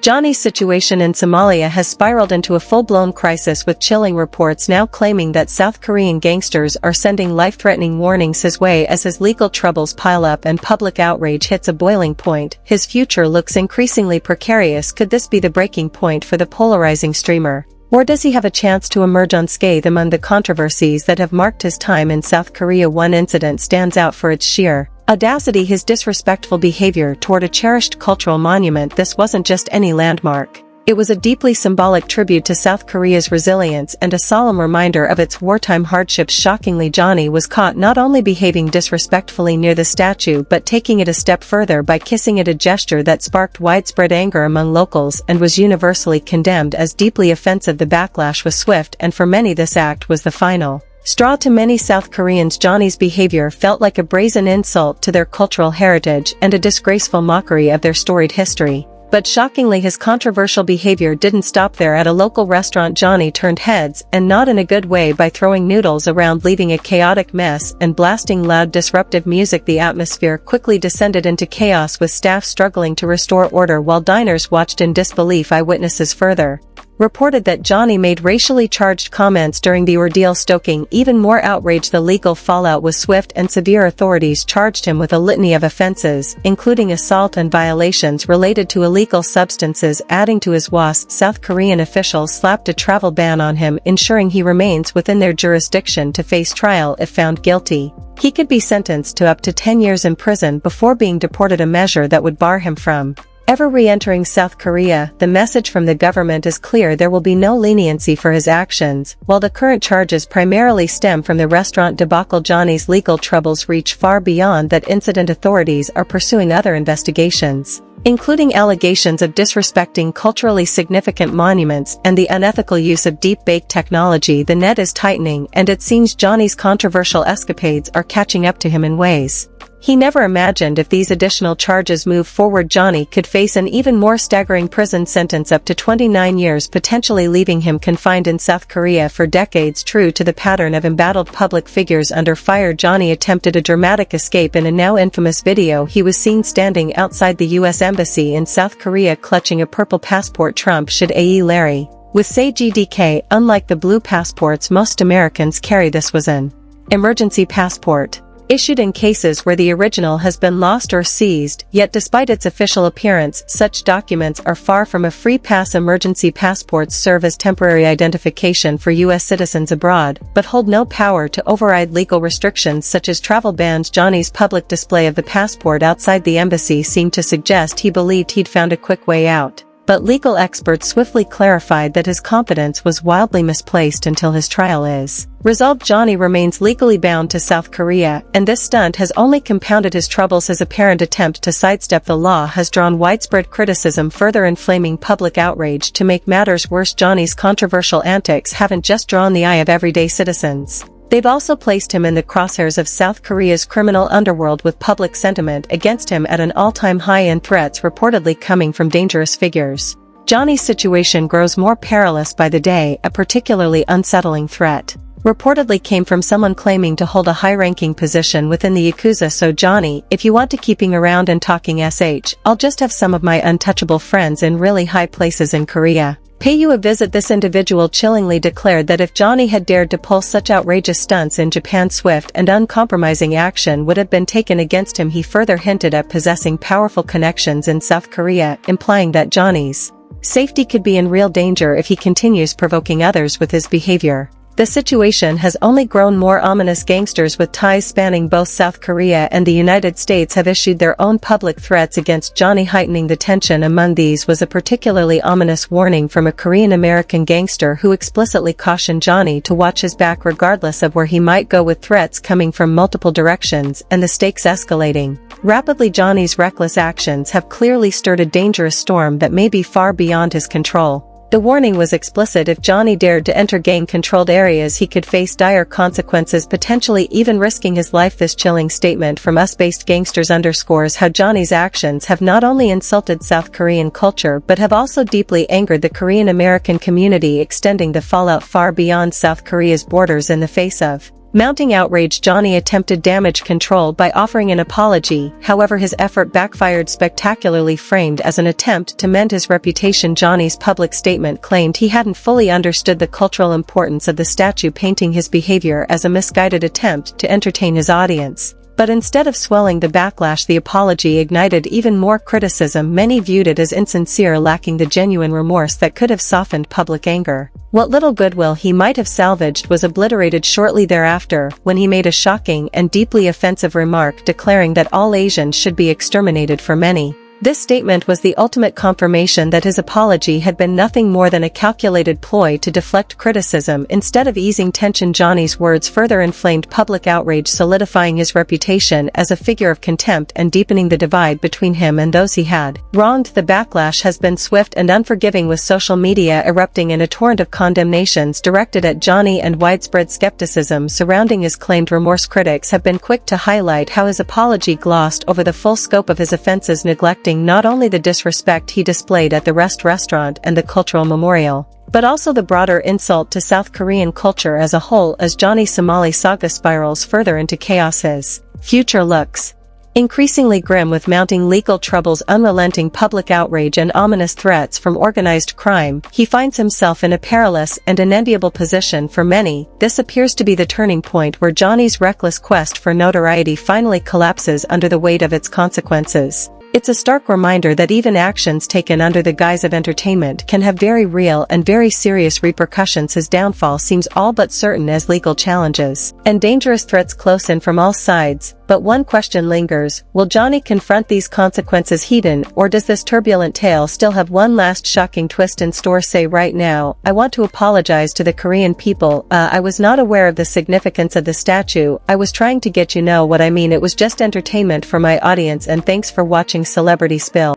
Johnny's situation in Somalia has spiraled into a full-blown crisis, with chilling reports now claiming that South Korean gangsters are sending life-threatening warnings his way as his legal troubles pile up and public outrage hits a boiling point. His future looks increasingly precarious. Could this be the breaking point for the polarizing streamer? Or does he have a chance to emerge unscathed among the controversies that have marked his time in South Korea? One incident stands out for its sheer audacity: his disrespectful behavior toward a cherished cultural monument. This wasn't just any landmark. It was a deeply symbolic tribute to South Korea's resilience and a solemn reminder of its wartime hardships. Shockingly, Johnny was caught not only behaving disrespectfully near the statue but taking it a step further by kissing it, a gesture that sparked widespread anger among locals and was universally condemned as deeply offensive. The backlash was swift, and for many this act was the final straw. To many South Koreans, Johnny's behavior felt like a brazen insult to their cultural heritage and a disgraceful mockery of their storied history. But shockingly, his controversial behavior didn't stop there. At a local restaurant, Johnny turned heads, and not in a good way, by throwing noodles around, leaving a chaotic mess, and blasting loud, disruptive music. The atmosphere quickly descended into chaos, with staff struggling to restore order while diners watched in disbelief. Eyewitnesses further reported that Johnny made racially charged comments during the ordeal, stoking even more outrage. The legal fallout was swift and severe. Authorities charged him with a litany of offenses, including assault and violations related to illegal substances. Adding to his woes, South Korean officials slapped a travel ban on him, ensuring he remains within their jurisdiction to face trial if found guilty. He could be sentenced to up to 10 years in prison before being deported, a measure that would bar him from ever re-entering South Korea. The message from the government is clear: there will be no leniency for his actions. While the current charges primarily stem from the restaurant debacle, Johnny's legal troubles reach far beyond that incident. Authorities are pursuing other investigations, including allegations of disrespecting culturally significant monuments and the unethical use of deep-fake technology. The net is tightening, and it seems Johnny's controversial escapades are catching up to him in ways he never imagined. If these additional charges move forward, Johnny could face an even more staggering prison sentence, up to 29 years, potentially leaving him confined in South Korea for decades. True to the pattern of embattled public figures under fire, Johnny attempted a dramatic escape. In a now infamous video, he was seen standing outside the U.S. Embassy in South Korea clutching a purple passport. Trump should ae Larry with say GDK. Unlike the blue passports most Americans carry, this was an emergency passport, issued in cases where the original has been lost or seized. Yet despite its official appearance, such documents are far from a free pass. Emergency passports serve as temporary identification for U.S. citizens abroad, but hold no power to override legal restrictions such as travel bans. Johnny's public display of the passport outside the embassy seemed to suggest he believed he'd found a quick way out. But legal experts swiftly clarified that his confidence was wildly misplaced. Until his trial is resolved, Johnny remains legally bound to South Korea, and this stunt has only compounded his troubles. His apparent attempt to sidestep the law has drawn widespread criticism, further inflaming public outrage. To make matters worse, Johnny's controversial antics haven't just drawn the eye of everyday citizens. They've also placed him in the crosshairs of South Korea's criminal underworld, with public sentiment against him at an all-time high and threats reportedly coming from dangerous figures. Johnny's situation grows more perilous by the day. A particularly unsettling threat reportedly came from someone claiming to hold a high-ranking position within the Yakuza. So Johnny, if you want to keeping around and talking I'll just have some of my untouchable friends in really high places in Korea pay you a visit. This individual chillingly declared that if Johnny had dared to pull such outrageous stunts in Japan, swift and uncompromising action would have been taken against him. He further hinted at possessing powerful connections in South Korea, implying that Johnny's safety could be in real danger if he continues provoking others with his behavior. The situation has only grown more ominous. Gangsters with ties spanning both South Korea and the United States have issued their own public threats against Johnny, heightening the tension. Among these was a particularly ominous warning from a Korean-American gangster who explicitly cautioned Johnny to watch his back regardless of where he might go, with threats coming from multiple directions and the stakes escalating rapidly. Johnny's reckless actions have clearly stirred a dangerous storm that may be far beyond his control. The warning was explicit: if Johnny dared to enter gang-controlled areas, he could face dire consequences, potentially even risking his life. This chilling statement from US-based gangsters underscores how Johnny's actions have not only insulted South Korean culture but have also deeply angered the Korean-American community, extending the fallout far beyond South Korea's borders. In the face of Mounting outrage, Johnny attempted damage control by offering an apology, however his effort backfired spectacularly. Framed as an attempt to mend his reputation, Johnny's public statement claimed he hadn't fully understood the cultural importance of the statue, painting his behavior as a misguided attempt to entertain his audience. But instead of swelling the backlash, the apology ignited even more criticism. Many viewed it as insincere, lacking the genuine remorse that could have softened public anger. What little goodwill he might have salvaged was obliterated shortly thereafter, when he made a shocking and deeply offensive remark declaring that all Asians should be exterminated. For many, this statement was the ultimate confirmation that his apology had been nothing more than a calculated ploy to deflect criticism instead of easing tension. Johnny's words further inflamed public outrage, solidifying his reputation as a figure of contempt and deepening the divide between him and those he had wronged. The backlash has been swift and unforgiving, with social media erupting in a torrent of condemnations directed at Johnny and widespread skepticism surrounding his claimed remorse. Critics have been quick to highlight how his apology glossed over the full scope of his offenses, neglecting not only the disrespect he displayed at the restaurant and the cultural memorial, but also the broader insult to South Korean culture as a whole. As Johnny Somali saga spirals further into chaos, his future looks increasingly grim, with mounting legal troubles, unrelenting public outrage, and ominous threats from organized crime. He finds himself in a perilous and unenviable position. For many, this appears to be the turning point where Johnny's reckless quest for notoriety finally collapses under the weight of its consequences. It's a stark reminder that even actions taken under the guise of entertainment can have very real and very serious repercussions. His downfall seems all but certain as legal challenges and dangerous threats close in from all sides. But one question lingers: will Johnny confront these consequences head-on, or does this turbulent tale still have one last shocking twist in store? Say right now, I want to apologize to the Korean people. I was not aware of the significance of the statue. I was trying to get you know what I mean. It was just entertainment for my audience, and thanks for watching Celebrity Spill.